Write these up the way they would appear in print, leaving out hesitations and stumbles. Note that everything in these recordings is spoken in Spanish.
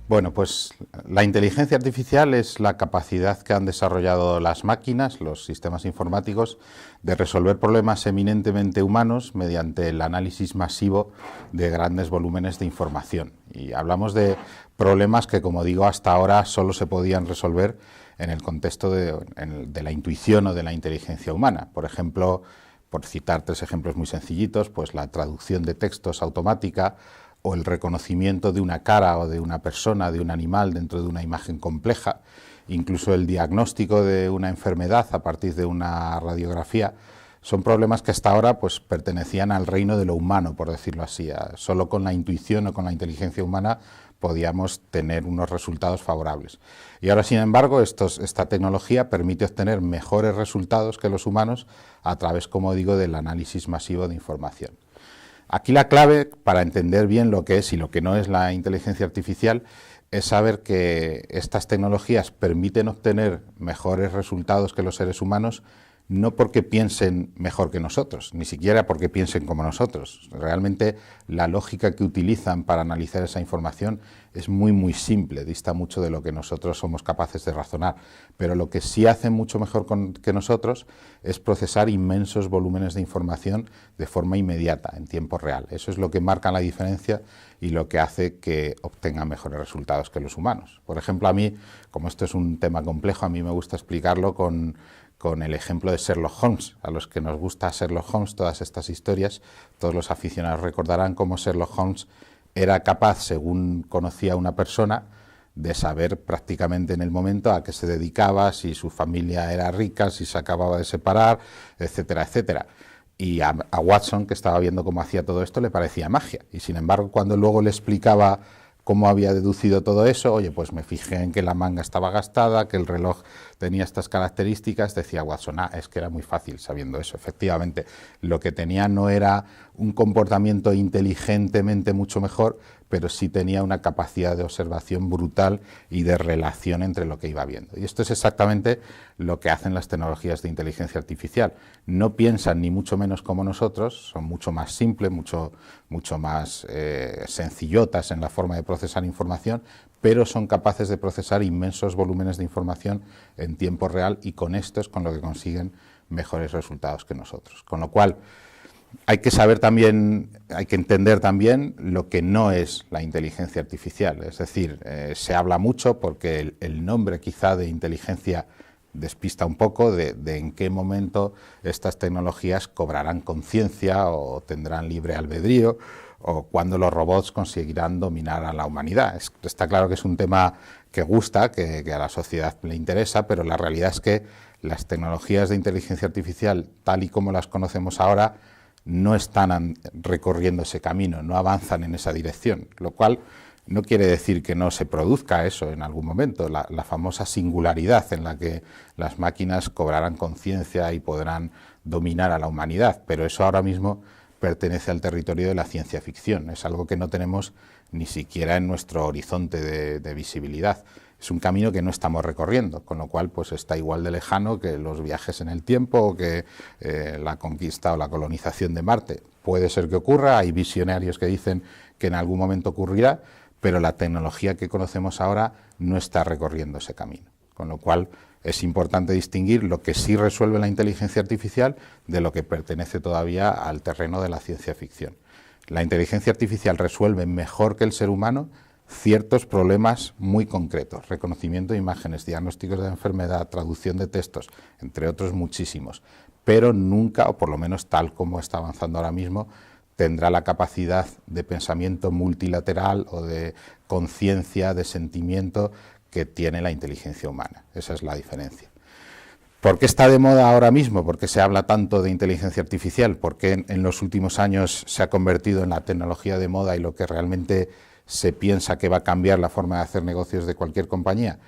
Bueno, pues la inteligencia artificial es la capacidad que han desarrollado las máquinas, los sistemas informáticos, de resolver problemas eminentemente humanos mediante el análisis masivo de grandes volúmenes de información. Y hablamos de problemas que, como digo, hasta ahora solo se podían resolver en el contexto de la intuición o de la inteligencia humana. Por ejemplo, por citar tres ejemplos muy sencillitos, pues la traducción de textos automática, o el reconocimiento de una cara o de una persona, de un animal dentro de una imagen compleja, incluso el diagnóstico de una enfermedad a partir de una radiografía, son problemas que hasta ahora pues pertenecían al reino de lo humano, por decirlo así. Solo con la intuición o con la inteligencia humana podíamos tener unos resultados favorables. Y ahora, sin embargo, esta tecnología permite obtener mejores resultados que los humanos a través, como digo, del análisis masivo de información. Aquí la clave para entender bien lo que es y lo que no es la inteligencia artificial es saber que estas tecnologías permiten obtener mejores resultados que los seres humanos, no porque piensen mejor que nosotros, ni siquiera porque piensen como nosotros. Realmente la lógica que utilizan para analizar esa información es muy simple, dista mucho de lo que nosotros somos capaces de razonar, pero lo que sí hacen mucho mejor que nosotros es procesar inmensos volúmenes de información de forma inmediata, en tiempo real. Eso es lo que marca la diferencia y lo que hace que obtengan mejores resultados que los humanos. Por ejemplo, a mí, como esto es un tema complejo, a mí me gusta explicarlo con el ejemplo de Sherlock Holmes. A los que nos gusta Sherlock Holmes, todas estas historias, todos los aficionados recordarán cómo Sherlock Holmes era capaz, según conocía a una persona, de saber prácticamente en el momento a qué se dedicaba, si su familia era rica, si se acababa de separar, etcétera, etcétera. Y a Watson, que estaba viendo cómo hacía todo esto, le parecía magia. Y sin embargo, cuando luego le explicaba cómo había deducido todo eso, oye, pues me fijé en que la manga estaba gastada, que el reloj tenía estas características, decía Watson, es que era muy fácil sabiendo eso. Efectivamente, lo que tenía no era un comportamiento inteligentemente mucho mejor, pero sí tenía una capacidad de observación brutal y de relación entre lo que iba viendo. Y esto es exactamente lo que hacen las tecnologías de inteligencia artificial. No piensan ni mucho menos como nosotros, son mucho más simples, mucho más sencillotas en la forma de procesar información, pero son capaces de procesar inmensos volúmenes de información en tiempo real y con esto es con lo que consiguen mejores resultados que nosotros. Con lo cual, hay que saber también, hay que entender también lo que no es la inteligencia artificial. Es decir, se habla mucho porque el nombre quizá de inteligencia despista un poco de en qué momento estas tecnologías cobrarán conciencia o tendrán libre albedrío o cuándo los robots conseguirán dominar a la humanidad. Está claro que es un tema que gusta, que a la sociedad le interesa, pero la realidad es que las tecnologías de inteligencia artificial, tal y como las conocemos ahora, no están recorriendo ese camino, no avanzan en esa dirección, lo cual no quiere decir que no se produzca eso en algún momento, la famosa singularidad en la que las máquinas cobrarán conciencia y podrán dominar a la humanidad, pero eso ahora mismo pertenece al territorio de la ciencia ficción, es algo que no tenemos ni siquiera en nuestro horizonte de visibilidad. Es un camino que no estamos recorriendo, con lo cual pues está igual de lejano que los viajes en el tiempo o que la conquista o la colonización de Marte. Puede ser que ocurra, hay visionarios que dicen que en algún momento ocurrirá, pero la tecnología que conocemos ahora no está recorriendo ese camino. Con lo cual es importante distinguir lo que sí resuelve la inteligencia artificial de lo que pertenece todavía al terreno de la ciencia ficción. La inteligencia artificial resuelve mejor que el ser humano ciertos problemas muy concretos, reconocimiento de imágenes, diagnósticos de enfermedad, traducción de textos, entre otros muchísimos, pero nunca, o por lo menos tal como está avanzando ahora mismo, tendrá la capacidad de pensamiento multilateral o de conciencia, de sentimiento que tiene la inteligencia humana. Esa es la diferencia. ¿Por qué está de moda ahora mismo? ¿Por qué se habla tanto de inteligencia artificial? ¿Por qué en los últimos años se ha convertido en la tecnología de moda y lo que realmente se piensa que va a cambiar la forma de hacer negocios de cualquier compañía?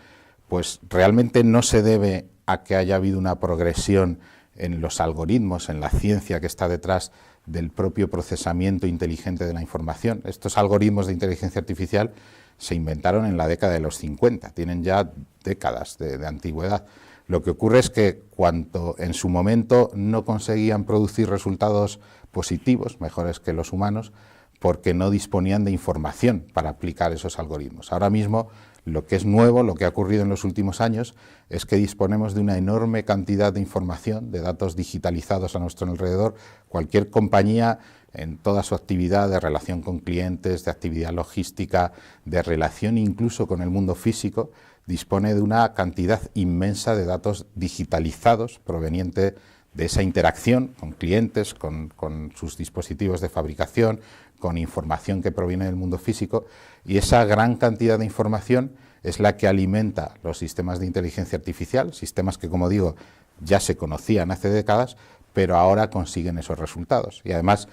Pues realmente no se debe a que haya habido una progresión en los algoritmos, en la ciencia que está detrás del propio procesamiento inteligente de la información. Estos algoritmos de inteligencia artificial se inventaron en la década de los 50, tienen ya décadas de antigüedad. Lo que ocurre es que cuando en su momento no conseguían producir resultados positivos, mejores que los humanos, porque no disponían de información para aplicar esos algoritmos. Ahora mismo lo que es nuevo, lo que ha ocurrido en los últimos años, es que disponemos de una enorme cantidad de información, de datos digitalizados a nuestro alrededor. Cualquier compañía, en toda su actividad de relación con clientes, de actividad logística, de relación incluso con el mundo físico, dispone de una cantidad inmensa de datos digitalizados proveniente de esa interacción con clientes, con sus dispositivos de fabricación, con información que proviene del mundo físico, y esa gran cantidad de información es la que alimenta los sistemas de inteligencia artificial, sistemas que, como digo, ya se conocían hace décadas, pero ahora consiguen esos resultados. Y además,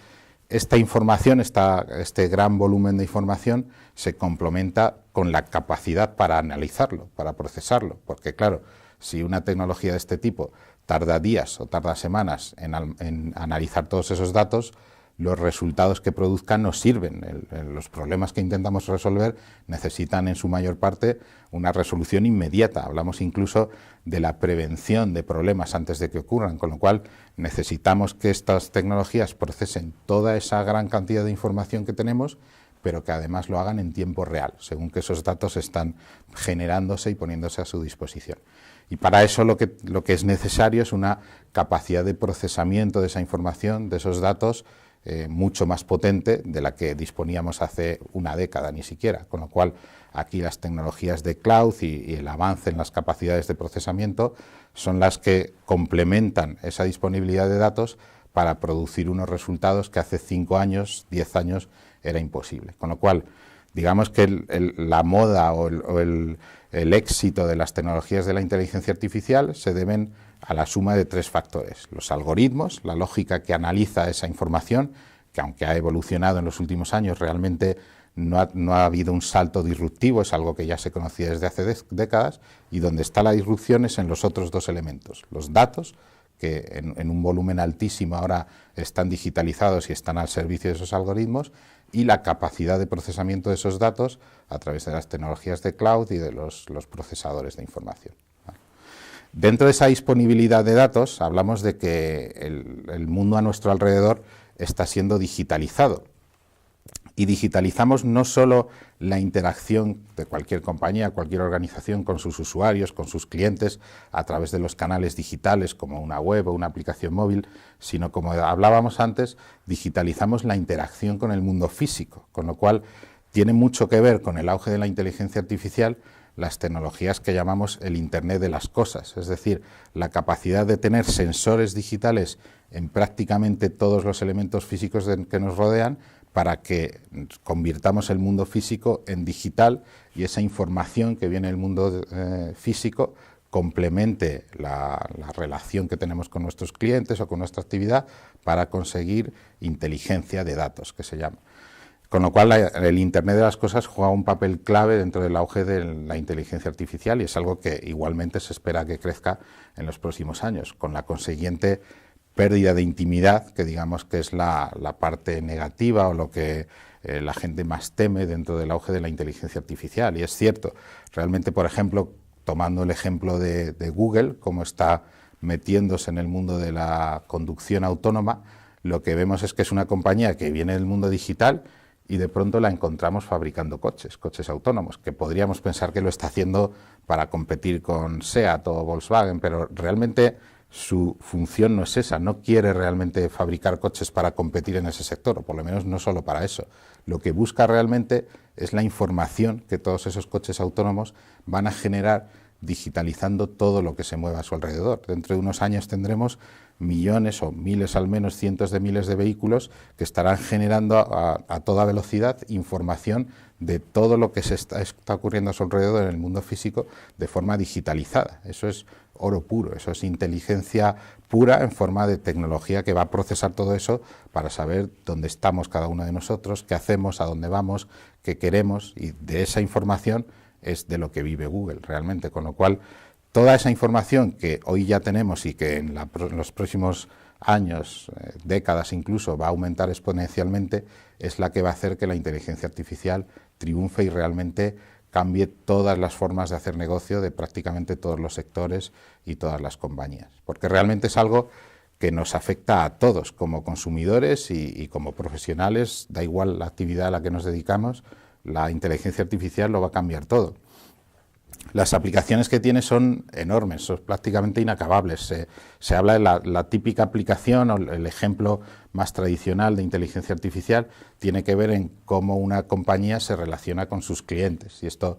esta información, este gran volumen de información, se complementa con la capacidad para analizarlo, para procesarlo, porque claro, si una tecnología de este tipo tarda días o tarda semanas en analizar todos esos datos, los resultados que produzcan no sirven. Los problemas que intentamos resolver necesitan en su mayor parte una resolución inmediata. Hablamos incluso de la prevención de problemas antes de que ocurran, con lo cual necesitamos que estas tecnologías procesen toda esa gran cantidad de información que tenemos, pero que además lo hagan en tiempo real, según que esos datos están generándose y poniéndose a su disposición. Y para eso lo que es necesario es una capacidad de procesamiento de esa información, de esos datos, mucho más potente de la que disponíamos hace una década ni siquiera, con lo cual aquí las tecnologías de cloud y el avance en las capacidades de procesamiento son las que complementan esa disponibilidad de datos para producir unos resultados que hace 5 años, 10 años era imposible. Con lo cual, digamos que la moda o el éxito de las tecnologías de la inteligencia artificial se deben a la suma de 3 factores: los algoritmos, la lógica que analiza esa información, que aunque ha evolucionado en los últimos años, realmente no ha habido un salto disruptivo, es algo que ya se conocía desde hace décadas, y donde está la disrupción es en los otros 2 elementos: los datos, que en un volumen altísimo ahora están digitalizados y están al servicio de esos algoritmos, y la capacidad de procesamiento de esos datos a través de las tecnologías de cloud y de los procesadores de información. Dentro de esa disponibilidad de datos hablamos de que el mundo a nuestro alrededor está siendo digitalizado. Y digitalizamos no solo la interacción de cualquier compañía, cualquier organización con sus usuarios, con sus clientes, a través de los canales digitales como una web o una aplicación móvil, sino, como hablábamos antes, digitalizamos la interacción con el mundo físico, con lo cual tiene mucho que ver con el auge de la inteligencia artificial las tecnologías que llamamos el Internet de las cosas, es decir, la capacidad de tener sensores digitales en prácticamente todos los elementos físicos que nos rodean, para que convirtamos el mundo físico en digital y esa información que viene del mundo físico complemente la relación que tenemos con nuestros clientes o con nuestra actividad para conseguir inteligencia de datos, que se llama. Con lo cual el Internet de las cosas juega un papel clave dentro del auge de la inteligencia artificial, y es algo que igualmente se espera que crezca en los próximos años, con la consiguiente pérdida de intimidad, que digamos que es la parte negativa o lo que la gente más teme dentro del auge de la inteligencia artificial. Y es cierto, realmente, por ejemplo, tomando el ejemplo de Google, cómo está metiéndose en el mundo de la conducción autónoma, lo que vemos es que es una compañía que viene del mundo digital y de pronto la encontramos fabricando coches autónomos, que podríamos pensar que lo está haciendo para competir con SEAT o Volkswagen, pero realmente su función no es esa, no quiere realmente fabricar coches para competir en ese sector, o por lo menos no solo para eso. Lo que busca realmente es la información que todos esos coches autónomos van a generar digitalizando todo lo que se mueva a su alrededor. Dentro de unos años tendremos millones o miles, al menos cientos de miles de vehículos que estarán generando a toda velocidad información de todo lo que está ocurriendo a su alrededor en el mundo físico de forma digitalizada. Eso es oro puro, eso es inteligencia pura en forma de tecnología que va a procesar todo eso para saber dónde estamos cada uno de nosotros, qué hacemos, a dónde vamos, qué queremos, y de esa información es de lo que vive Google realmente, con lo cual toda esa información que hoy ya tenemos y que en los próximos años, décadas incluso, va a aumentar exponencialmente, es la que va a hacer que la inteligencia artificial triunfe y realmente cambie todas las formas de hacer negocio de prácticamente todos los sectores y todas las compañías. Porque realmente es algo que nos afecta a todos como consumidores y como profesionales, da igual la actividad a la que nos dedicamos, la inteligencia artificial lo va a cambiar todo. Las aplicaciones que tiene son enormes, son prácticamente inacabables. Se habla de la típica aplicación, o el ejemplo más tradicional de inteligencia artificial, tiene que ver en cómo una compañía se relaciona con sus clientes. Y esto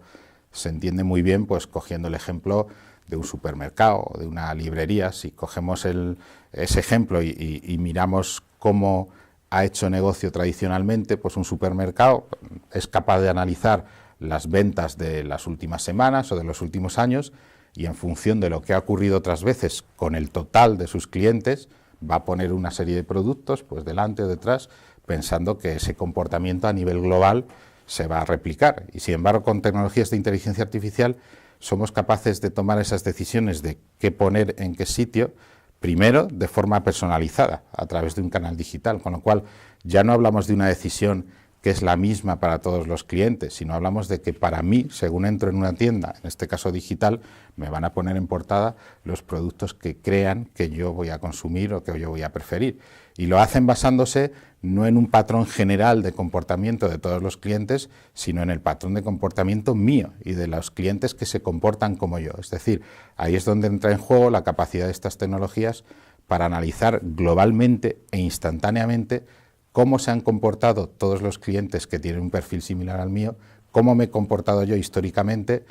se entiende muy bien pues cogiendo el ejemplo de un supermercado o de una librería. Si cogemos ese ejemplo y miramos cómo ha hecho negocio tradicionalmente, pues un supermercado es capaz de analizar las ventas de las últimas semanas o de los últimos años y en función de lo que ha ocurrido otras veces con el total de sus clientes va a poner una serie de productos pues delante o detrás pensando que ese comportamiento a nivel global se va a replicar. Y sin embargo, con tecnologías de inteligencia artificial somos capaces de tomar esas decisiones de qué poner en qué sitio, primero de forma personalizada a través de un canal digital, con lo cual ya no hablamos de una decisión que es la misma para todos los clientes, sino hablamos de que para mí, según entro en una tienda, en este caso digital, me van a poner en portada los productos que crean que yo voy a consumir o que yo voy a preferir. Y lo hacen basándose no en un patrón general de comportamiento de todos los clientes, sino en el patrón de comportamiento mío y de los clientes que se comportan como yo. Es decir, ahí es donde entra en juego la capacidad de estas tecnologías para analizar globalmente e instantáneamente cómo se han comportado todos los clientes que tienen un perfil similar al mío, cómo me he comportado yo históricamente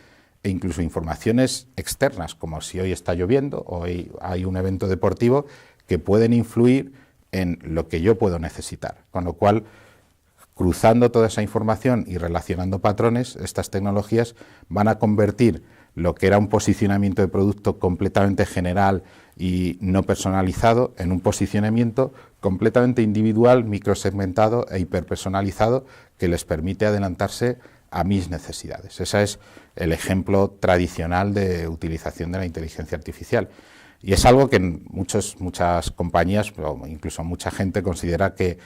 e incluso informaciones externas, como si hoy está lloviendo o hoy hay un evento deportivo, que pueden influir en lo que yo puedo necesitar. Con lo cual, cruzando toda esa información y relacionando patrones, estas tecnologías van a convertir lo que era un posicionamiento de producto completamente general y no personalizado en un posicionamiento completamente individual, microsegmentado e hiperpersonalizado que les permite adelantarse a mis necesidades. Ese es el ejemplo tradicional de utilización de la inteligencia artificial. Y es algo que muchas compañías, o incluso mucha gente, considera que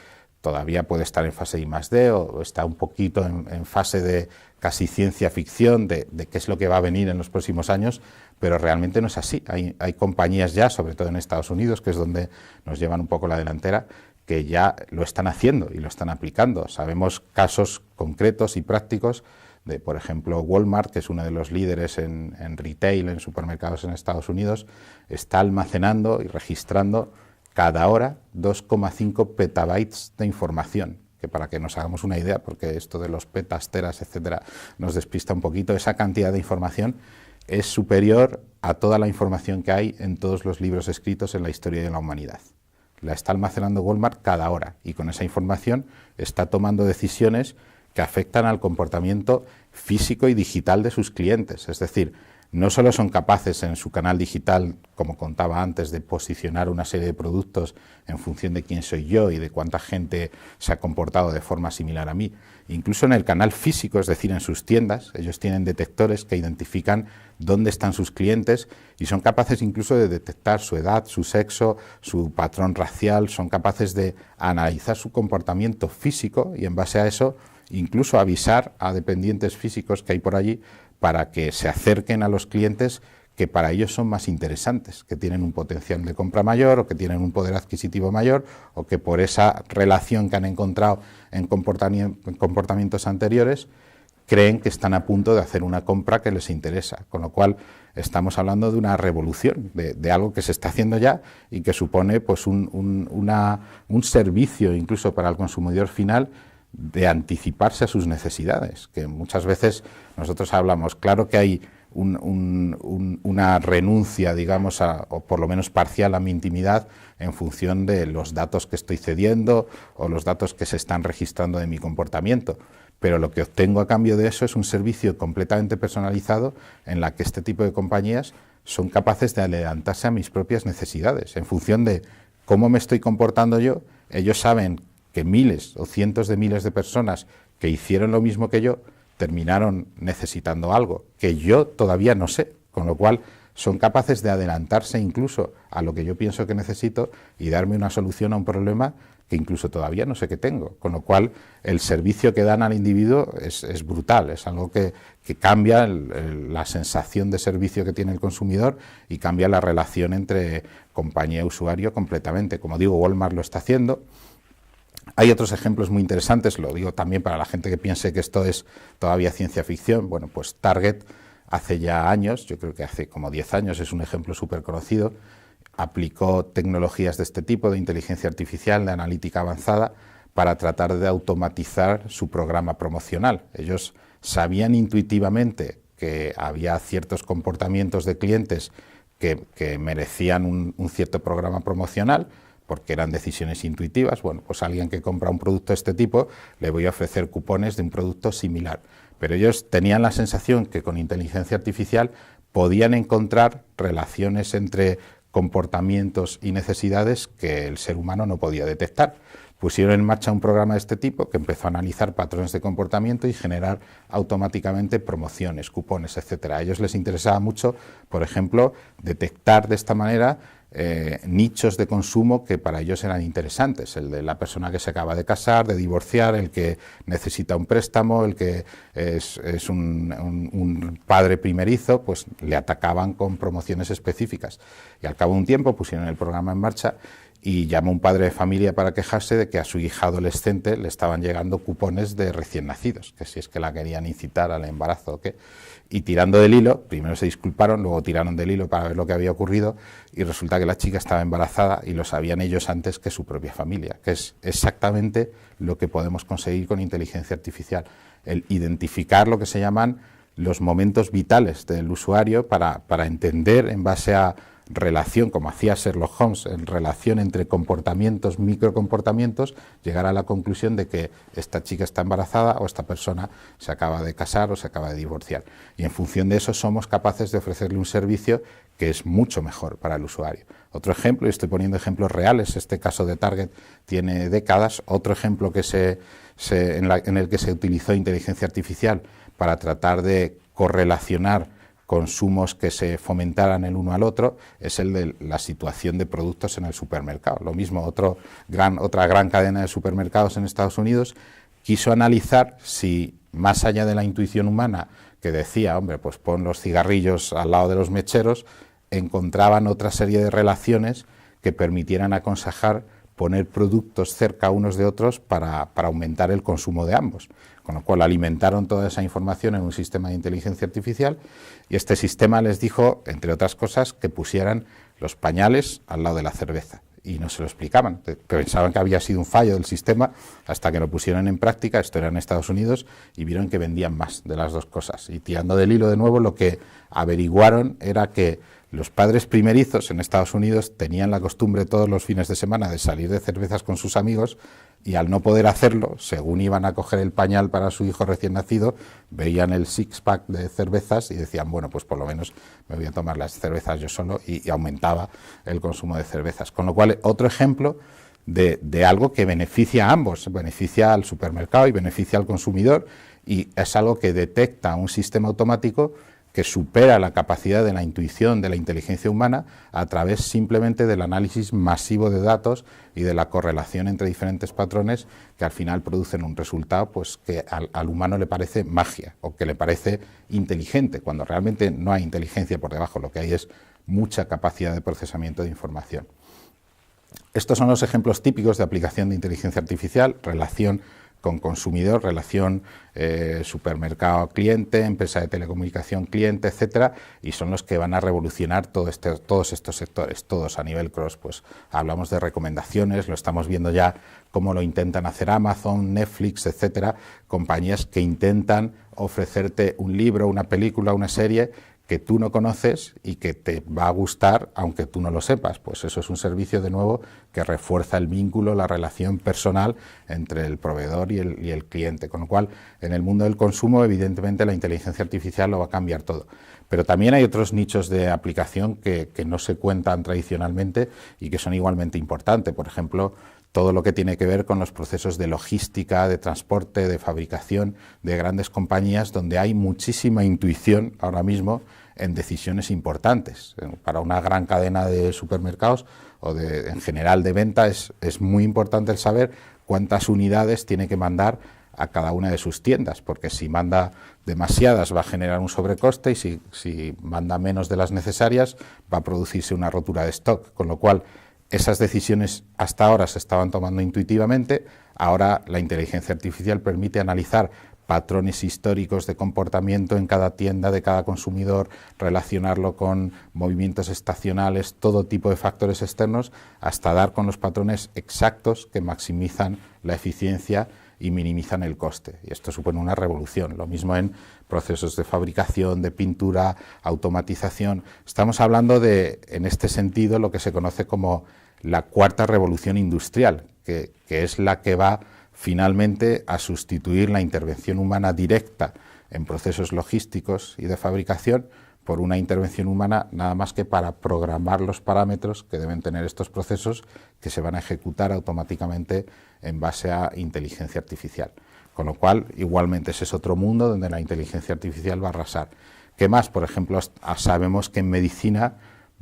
todavía puede estar en fase I+D o está un poquito en fase de casi ciencia ficción de qué es lo que va a venir en los próximos años, pero realmente no es así. Hay compañías ya, sobre todo en Estados Unidos, que es donde nos llevan un poco la delantera, que ya lo están haciendo y lo están aplicando. Sabemos casos concretos y prácticos de, por ejemplo, Walmart, que es uno de los líderes en retail, en supermercados en Estados Unidos, está almacenando y registrando cada hora 2,5 petabytes de información, que para que nos hagamos una idea, porque esto de los petas, teras, etcétera, nos despista un poquito, esa cantidad de información es superior a toda la información que hay en todos los libros escritos en la historia de la humanidad. La está almacenando Walmart cada hora y con esa información está tomando decisiones que afectan al comportamiento físico y digital de sus clientes. Es decir, no solo son capaces en su canal digital, como contaba antes, de posicionar una serie de productos en función de quién soy yo y de cuánta gente se ha comportado de forma similar a mí, incluso en el canal físico, es decir, en sus tiendas, ellos tienen detectores que identifican dónde están sus clientes y son capaces incluso de detectar su edad, su sexo, su patrón racial, son capaces de analizar su comportamiento físico y en base a eso incluso avisar a dependientes físicos que hay por allí para que se acerquen a los clientes que para ellos son más interesantes, que tienen un potencial de compra mayor o que tienen un poder adquisitivo mayor o que por esa relación que han encontrado en comportamientos anteriores creen que están a punto de hacer una compra que les interesa, con lo cual estamos hablando de una revolución, de algo que se está haciendo ya y que supone pues un servicio incluso para el consumidor final de anticiparse a sus necesidades, que muchas veces nosotros hablamos, claro que hay una renuncia, digamos, o por lo menos parcial a mi intimidad en función de los datos que estoy cediendo o los datos que se están registrando de mi comportamiento, pero lo que obtengo a cambio de eso es un servicio completamente personalizado en la que este tipo de compañías son capaces de adelantarse a mis propias necesidades. En función de cómo me estoy comportando yo, ellos saben que miles o cientos de miles de personas que hicieron lo mismo que yo terminaron necesitando algo que yo todavía no sé, con lo cual son capaces de adelantarse incluso a lo que yo pienso que necesito y darme una solución a un problema que incluso todavía no sé qué tengo, con lo cual el servicio que dan al individuo es brutal, es algo que cambia la sensación de servicio que tiene el consumidor y cambia la relación entre compañía y usuario completamente. Como digo, Walmart lo está haciendo. Hay otros ejemplos muy interesantes, lo digo también para la gente que piense que esto es todavía ciencia ficción. Bueno, pues Target hace ya años, yo creo que hace como 10 años, es un ejemplo súper conocido, aplicó tecnologías de este tipo, de inteligencia artificial, de analítica avanzada, para tratar de automatizar su programa promocional. Ellos sabían intuitivamente que había ciertos comportamientos de clientes que merecían un cierto programa promocional, porque eran decisiones intuitivas. Bueno, pues alguien que compra un producto de este tipo, le voy a ofrecer cupones de un producto similar. Pero ellos tenían la sensación que con inteligencia artificial podían encontrar relaciones entre comportamientos y necesidades que el ser humano no podía detectar. Pusieron en marcha un programa de este tipo que empezó a analizar patrones de comportamiento y generar automáticamente promociones, cupones, etcétera. A ellos les interesaba mucho, por ejemplo, detectar de esta manera nichos de consumo que para ellos eran interesantes, el de la persona que se acaba de casar, de divorciar, el que necesita un préstamo, el que es un padre primerizo, pues le atacaban con promociones específicas. Y al cabo de un tiempo pusieron el programa en marcha y llamó un padre de familia para quejarse de que a su hija adolescente le estaban llegando cupones de recién nacidos, que si es que la querían incitar al embarazo o qué. Y tirando del hilo, primero se disculparon, luego tiraron del hilo para ver lo que había ocurrido y resulta que la chica estaba embarazada y lo sabían ellos antes que su propia familia, que es exactamente lo que podemos conseguir con inteligencia artificial, el identificar lo que se llaman los momentos vitales del usuario para entender en base a relación, como hacía Sherlock Holmes, en relación entre comportamientos, microcomportamientos, llegar a la conclusión de que esta chica está embarazada o esta persona se acaba de casar o se acaba de divorciar. Y en función de eso somos capaces de ofrecerle un servicio que es mucho mejor para el usuario. Otro ejemplo, y estoy poniendo ejemplos reales, este caso de Target tiene décadas, otro ejemplo que en el que se utilizó inteligencia artificial para tratar de correlacionar consumos que se fomentaran el uno al otro, es el de la situación de productos en el supermercado. Lo mismo, otra gran cadena de supermercados en Estados Unidos quiso analizar si, más allá de la intuición humana, que decía, hombre, pues pon los cigarrillos al lado de los mecheros, encontraban otra serie de relaciones que permitieran aconsejar poner productos cerca unos de otros para aumentar el consumo de ambos. Con lo cual alimentaron toda esa información en un sistema de inteligencia artificial y este sistema les dijo, entre otras cosas, que pusieran los pañales al lado de la cerveza. Y no se lo explicaban, pensaban que había sido un fallo del sistema hasta que lo pusieron en práctica, esto era en Estados Unidos, y vieron que vendían más de las dos cosas. Y tirando del hilo de nuevo, lo que averiguaron era que los padres primerizos en Estados Unidos tenían la costumbre todos los fines de semana de salir de cervezas con sus amigos y al no poder hacerlo, según iban a coger el pañal para su hijo recién nacido, veían el six-pack de cervezas y decían, bueno, pues por lo menos me voy a tomar las cervezas yo solo y aumentaba el consumo de cervezas. Con lo cual, otro ejemplo de algo que beneficia a ambos, beneficia al supermercado y beneficia al consumidor y es algo que detecta un sistema automático que supera la capacidad de la intuición, de la inteligencia humana, a través simplemente del análisis masivo de datos y de la correlación entre diferentes patrones que al final producen un resultado pues, que al humano le parece magia o que le parece inteligente, cuando realmente no hay inteligencia por debajo, lo que hay es mucha capacidad de procesamiento de información. Estos son los ejemplos típicos de aplicación de inteligencia artificial, relación con consumidor, relación supermercado-cliente, empresa de telecomunicación cliente, etcétera, y son los que van a revolucionar todos estos sectores, todos a nivel cross. Pues hablamos de recomendaciones, lo estamos viendo ya cómo lo intentan hacer Amazon, Netflix, etcétera, compañías que intentan ofrecerte un libro, una película, una serie que tú no conoces y que te va a gustar aunque tú no lo sepas. Pues eso es un servicio de nuevo que refuerza el vínculo, la relación personal entre el proveedor y el cliente, con lo cual en el mundo del consumo evidentemente la inteligencia artificial lo va a cambiar todo. Pero también hay otros nichos de aplicación que no se cuentan tradicionalmente y que son igualmente importantes. Por ejemplo, todo lo que tiene que ver con los procesos de logística, de transporte, de fabricación de grandes compañías donde hay muchísima intuición ahora mismo en decisiones importantes. Para una gran cadena de supermercados o en general de venta es muy importante el saber cuántas unidades tiene que mandar a cada una de sus tiendas, porque si manda demasiadas va a generar un sobrecoste y si manda menos de las necesarias va a producirse una rotura de stock, con lo cual esas decisiones hasta ahora se estaban tomando intuitivamente. Ahora la inteligencia artificial permite analizar patrones históricos de comportamiento en cada tienda de cada consumidor, relacionarlo con movimientos estacionales, todo tipo de factores externos, hasta dar con los patrones exactos que maximizan la eficiencia y minimizan el coste. Y esto supone una revolución. Lo mismo en procesos de fabricación, de pintura, automatización. Estamos hablando de, en este sentido, lo que se conoce como la cuarta revolución industrial, que es la que va finalmente a sustituir la intervención humana directa en procesos logísticos y de fabricación por una intervención humana nada más que para programar los parámetros que deben tener estos procesos que se van a ejecutar automáticamente en base a inteligencia artificial. Con lo cual, igualmente, ese es otro mundo donde la inteligencia artificial va a arrasar. ¿Qué más? Por ejemplo, sabemos que en medicina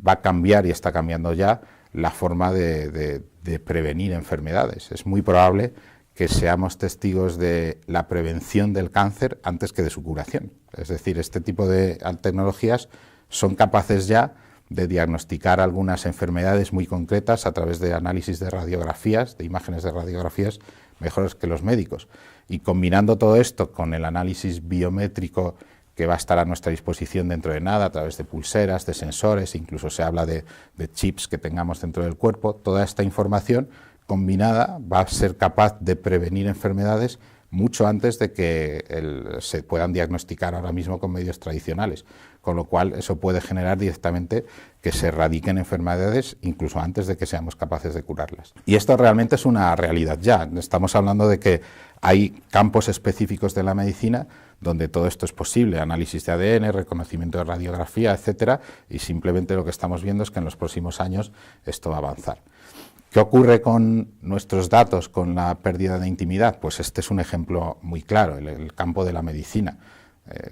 va a cambiar y está cambiando ya la forma de prevenir enfermedades. Es muy probable que seamos testigos de la prevención del cáncer antes que de su curación. Es decir, este tipo de tecnologías son capaces ya de diagnosticar algunas enfermedades muy concretas a través de análisis de radiografías, de imágenes de radiografías mejores que los médicos. Y combinando todo esto con el análisis biométrico que va a estar a nuestra disposición dentro de nada, a través de pulseras, de sensores, incluso se habla de chips que tengamos dentro del cuerpo, toda esta información combinada va a ser capaz de prevenir enfermedades mucho antes de que se puedan diagnosticar ahora mismo con medios tradicionales, con lo cual eso puede generar directamente que se erradiquen enfermedades incluso antes de que seamos capaces de curarlas. Y esto realmente es una realidad ya. Estamos hablando de que hay campos específicos de la medicina donde todo esto es posible, análisis de ADN, reconocimiento de radiografía, etcétera, y simplemente lo que estamos viendo es que en los próximos años esto va a avanzar. ¿Qué ocurre con nuestros datos, con la pérdida de intimidad? Pues este es un ejemplo muy claro, el campo de la medicina.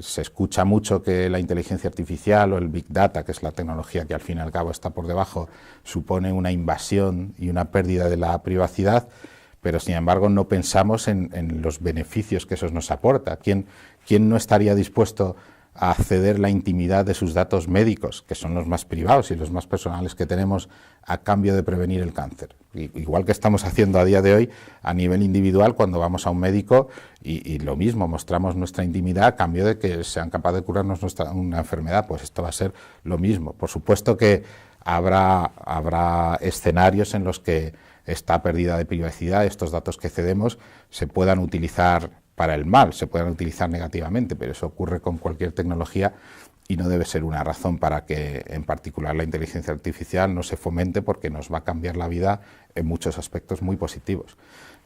Se escucha mucho que la inteligencia artificial o el Big Data, que es la tecnología que al fin y al cabo está por debajo, supone una invasión y una pérdida de la privacidad, pero sin embargo no pensamos en los beneficios que eso nos aporta. ¿Quién no estaría dispuesto a ceder la intimidad de sus datos médicos, que son los más privados y los más personales que tenemos, a cambio de prevenir el cáncer? Igual que estamos haciendo a día de hoy a nivel individual cuando vamos a un médico y lo mismo, mostramos nuestra intimidad a cambio de que sean capaces de curarnos una enfermedad, pues esto va a ser lo mismo. Por supuesto que habrá escenarios en los que esta pérdida de privacidad, estos datos que cedemos, se puedan utilizar para el mal, se puedan utilizar negativamente, pero eso ocurre con cualquier tecnología y no debe ser una razón para que en particular la inteligencia artificial no se fomente, porque nos va a cambiar la vida en muchos aspectos muy positivos.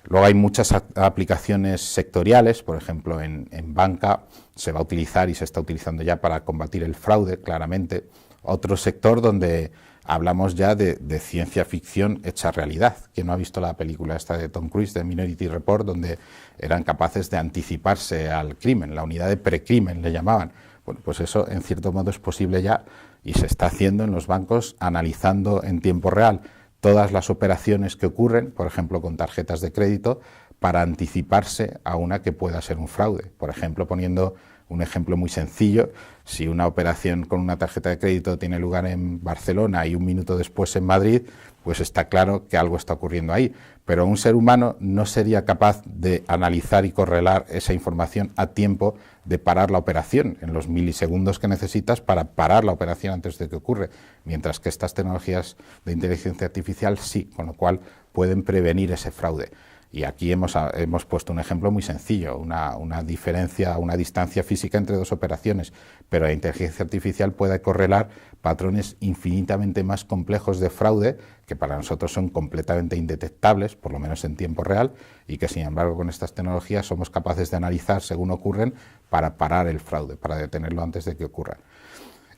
Luego hay muchas aplicaciones sectoriales, por ejemplo en banca se va a utilizar y se está utilizando ya para combatir el fraude, claramente. Otro sector donde hablamos ya de ciencia ficción hecha realidad. ¿Quién no ha visto la película esta de Tom Cruise, de Minority Report, donde eran capaces de anticiparse al crimen, la unidad de precrimen le llamaban? Bueno, pues eso en cierto modo es posible ya y se está haciendo en los bancos, analizando en tiempo real todas las operaciones que ocurren, por ejemplo con tarjetas de crédito, para anticiparse a una que pueda ser un fraude. Por ejemplo, poniendo un ejemplo muy sencillo, si una operación con una tarjeta de crédito tiene lugar en Barcelona y un minuto después en Madrid, pues está claro que algo está ocurriendo ahí. Pero un ser humano no sería capaz de analizar y correlar esa información a tiempo de parar la operación, en los milisegundos que necesitas para parar la operación antes de que ocurra, mientras que estas tecnologías de inteligencia artificial sí, con lo cual pueden prevenir ese fraude. Y aquí hemos puesto un ejemplo muy sencillo, una diferencia, una distancia física entre dos operaciones, pero la inteligencia artificial puede correlar patrones infinitamente más complejos de fraude que para nosotros son completamente indetectables, por lo menos en tiempo real, y que sin embargo con estas tecnologías somos capaces de analizar según ocurren para parar el fraude, para detenerlo antes de que ocurra.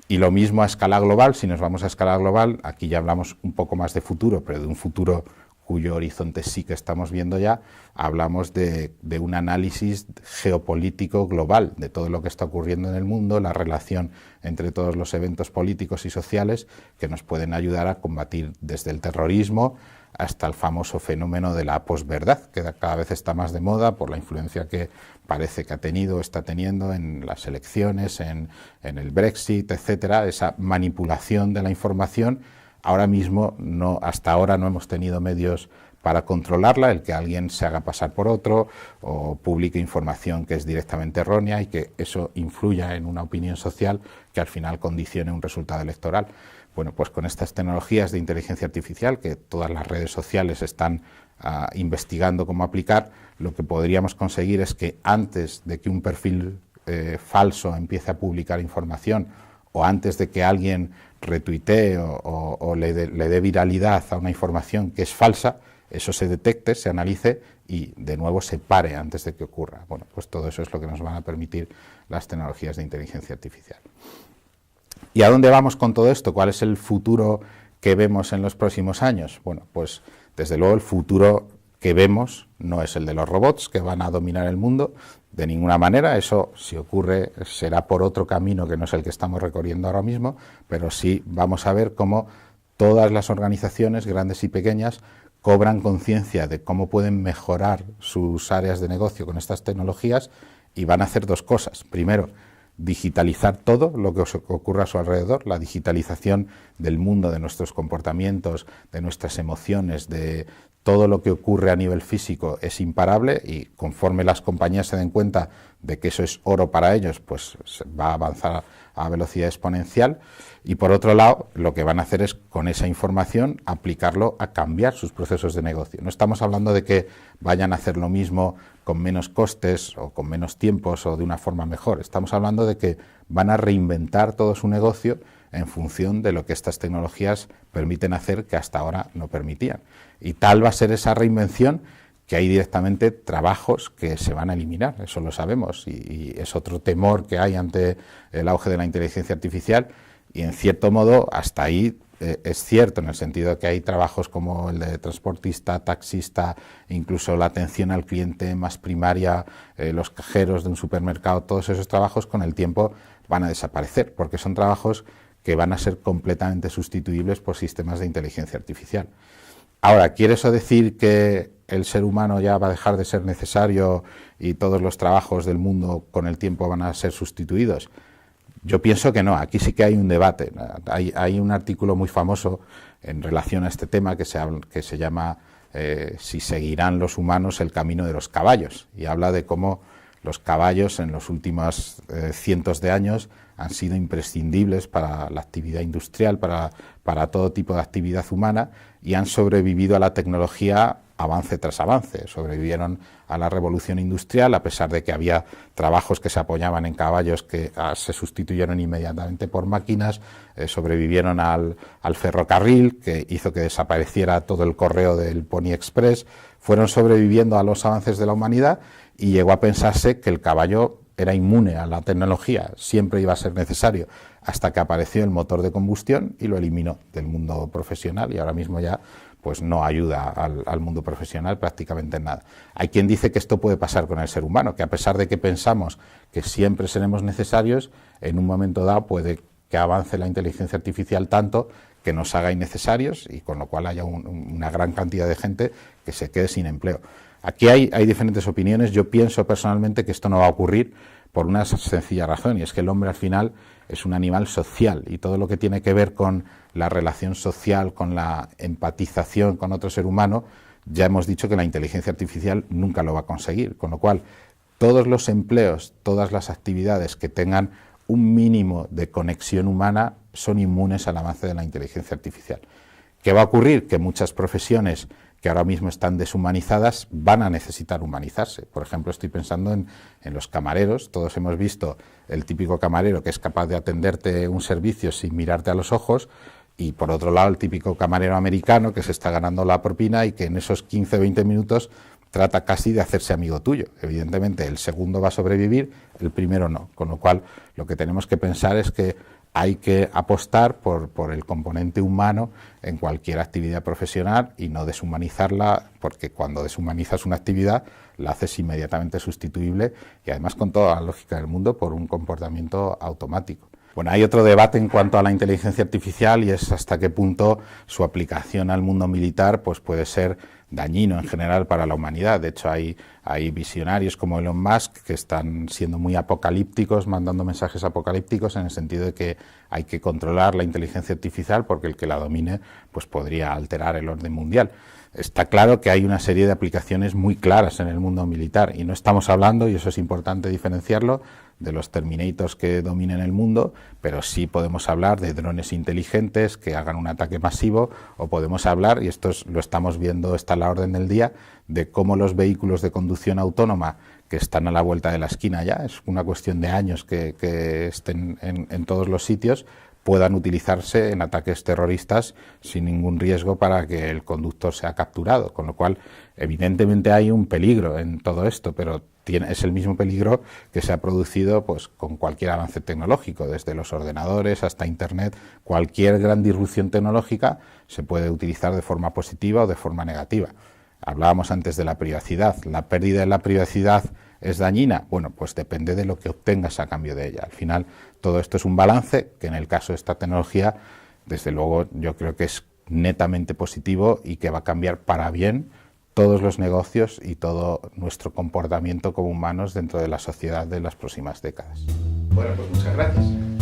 Y lo mismo a escala global. Si nos vamos a escala global, aquí ya hablamos un poco más de futuro, pero de un futuro cuyo horizonte sí que estamos viendo ya, hablamos de un análisis geopolítico global de todo lo que está ocurriendo en el mundo, la relación entre todos los eventos políticos y sociales que nos pueden ayudar a combatir desde el terrorismo hasta el famoso fenómeno de la posverdad, que cada vez está más de moda por la influencia que parece que ha tenido, está teniendo en las elecciones, en el Brexit, etcétera, esa manipulación de la información. Ahora mismo, hasta ahora no hemos tenido medios para controlarla, el que alguien se haga pasar por otro o publique información que es directamente errónea y que eso influya en una opinión social que al final condicione un resultado electoral. Bueno, pues con estas tecnologías de inteligencia artificial que todas las redes sociales están investigando cómo aplicar, lo que podríamos conseguir es que antes de que un perfil falso empiece a publicar información o antes de que alguien retuitee o le dé viralidad a una información que es falsa, eso se detecte, se analice y de nuevo se pare antes de que ocurra. Bueno, pues todo eso es lo que nos van a permitir las tecnologías de inteligencia artificial. ¿Y a dónde vamos con todo esto? ¿Cuál es el futuro que vemos en los próximos años? Bueno, pues desde luego el futuro que vemos no es el de los robots que van a dominar el mundo de ninguna manera. Eso, si ocurre, será por otro camino que no es el que estamos recorriendo ahora mismo, pero sí vamos a ver cómo todas las organizaciones, grandes y pequeñas, cobran conciencia de cómo pueden mejorar sus áreas de negocio con estas tecnologías y van a hacer dos cosas. Primero, digitalizar todo lo que ocurra a su alrededor, la digitalización del mundo, de nuestros comportamientos, de nuestras emociones, de todo lo que ocurre a nivel físico es imparable y conforme las compañías se den cuenta de que eso es oro para ellos, pues va a avanzar a velocidad exponencial. Y por otro lado, lo que van a hacer es con esa información aplicarlo a cambiar sus procesos de negocio. No estamos hablando de que vayan a hacer lo mismo con menos costes o con menos tiempos o de una forma mejor. Estamos hablando de que van a reinventar todo su negocio en función de lo que estas tecnologías permiten hacer que hasta ahora no permitían. Y tal va a ser esa reinvención que hay directamente trabajos que se van a eliminar, eso lo sabemos, y es otro temor que hay ante el auge de la inteligencia artificial, y en cierto modo hasta ahí es cierto, en el sentido de que hay trabajos como el de transportista, taxista, incluso la atención al cliente más primaria, los cajeros de un supermercado, todos esos trabajos con el tiempo van a desaparecer, porque son trabajos que van a ser completamente sustituibles por sistemas de inteligencia artificial. Ahora, ¿quiere eso decir que el ser humano ya va a dejar de ser necesario y todos los trabajos del mundo con el tiempo van a ser sustituidos? Yo pienso que no, aquí sí que hay un debate. Hay un artículo muy famoso en relación a este tema que se llama Si seguirán los humanos el camino de los caballos, y habla de cómo los caballos en los últimos cientos de años han sido imprescindibles para la actividad industrial, para todo tipo de actividad humana, y han sobrevivido a la tecnología avance tras avance. Sobrevivieron a la revolución industrial, a pesar de que había trabajos que se apoyaban en caballos que se sustituyeron inmediatamente por máquinas, sobrevivieron al ferrocarril, que hizo que desapareciera todo el correo del Pony Express, fueron sobreviviendo a los avances de la humanidad y llegó a pensarse que el caballo era inmune a la tecnología, siempre iba a ser necesario, hasta que apareció el motor de combustión y lo eliminó del mundo profesional, y ahora mismo ya pues no ayuda al mundo profesional prácticamente en nada. Hay quien dice que esto puede pasar con el ser humano, que a pesar de que pensamos que siempre seremos necesarios, en un momento dado puede que avance la inteligencia artificial tanto que nos haga innecesarios y con lo cual haya una gran cantidad de gente que se quede sin empleo. Aquí hay diferentes opiniones. Yo pienso personalmente que esto no va a ocurrir por una sencilla razón, y es que el hombre al final es un animal social, y todo lo que tiene que ver con la relación social, con la empatización con otro ser humano, ya hemos dicho que la inteligencia artificial nunca lo va a conseguir, con lo cual todos los empleos, todas las actividades que tengan un mínimo de conexión humana son inmunes al avance de la inteligencia artificial. ¿Qué va a ocurrir? Que muchas profesiones que ahora mismo están deshumanizadas van a necesitar humanizarse. Por ejemplo, estoy pensando en los camareros. Todos hemos visto el típico camarero que es capaz de atenderte un servicio sin mirarte a los ojos, y por otro lado el típico camarero americano que se está ganando la propina y que en esos 15-20 minutos trata casi de hacerse amigo tuyo. Evidentemente el segundo va a sobrevivir, el primero no, con lo cual lo que tenemos que pensar es que hay que apostar por el componente humano en cualquier actividad profesional y no deshumanizarla, porque cuando deshumanizas una actividad la haces inmediatamente sustituible y además con toda la lógica del mundo por un comportamiento automático. Bueno, hay otro debate en cuanto a la inteligencia artificial y es hasta qué punto su aplicación al mundo militar pues puede ser dañino en general para la humanidad. De hecho, hay visionarios como Elon Musk que están siendo muy apocalípticos, mandando mensajes apocalípticos en el sentido de que hay que controlar la inteligencia artificial porque el que la domine pues podría alterar el orden mundial. Está claro que hay una serie de aplicaciones muy claras en el mundo militar y no estamos hablando, y eso es importante diferenciarlo, de los Terminators que dominen el mundo, pero sí podemos hablar de drones inteligentes que hagan un ataque masivo, o podemos hablar, y esto lo estamos viendo, está a la orden del día, de cómo los vehículos de conducción autónoma que están a la vuelta de la esquina ya, es una cuestión de años que estén en todos los sitios, puedan utilizarse en ataques terroristas sin ningún riesgo para que el conductor sea capturado, con lo cual evidentemente hay un peligro en todo esto, pero es el mismo peligro que se ha producido pues con cualquier avance tecnológico, desde los ordenadores hasta Internet. Cualquier gran disrupción tecnológica se puede utilizar de forma positiva o de forma negativa. Hablábamos antes de la privacidad. ¿La pérdida de la privacidad es dañina? Bueno, pues depende de lo que obtengas a cambio de ella. Al final, todo esto es un balance que en el caso de esta tecnología, desde luego, yo creo que es netamente positivo y que va a cambiar para bien todos los negocios y todo nuestro comportamiento como humanos dentro de la sociedad de las próximas décadas. Bueno, pues muchas gracias.